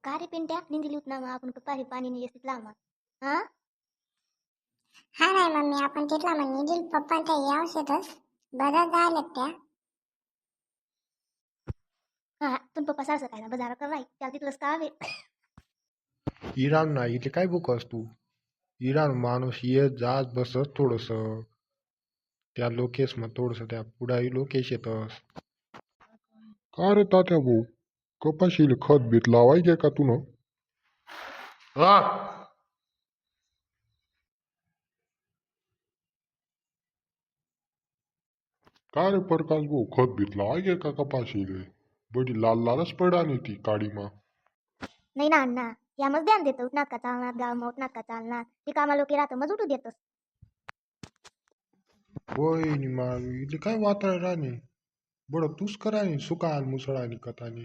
का रे पिंट्या निंदिली होत ना मग आपण पाणी पाणी नाही येत लांब हा हा नाही मम्मी आपण तिथला म्हणजे पप्पांच्या यावशेतच बरं झालं त्या हा तुम पप्पा सारखं काय ना बाजार कराय त्याला तिथलंच का हवे इराण नाही इथे काय बोकस तू इराण माणूस येत जात बसत थोडस त्या लोकेश मग थोडस त्या पुढाही लोकेश येतस का रे तात्या भाऊ कपाशीला खत बीत लावायचे का तुन हा का रे प्रकाश भाऊ खत बीत लावायचे का कपाशीले बडी लाल लालच पडा नाही ती काळी मा नाही ना अण्णा या मग ध्यान देतो नाटका चालणार गाव मोठ नाटका चालणार ती कामा लोक राहतं मग उठू देतस होय नि मा इथे काय वातावरण राहणे बड तूच करा सुका मुसळा आणि कथाने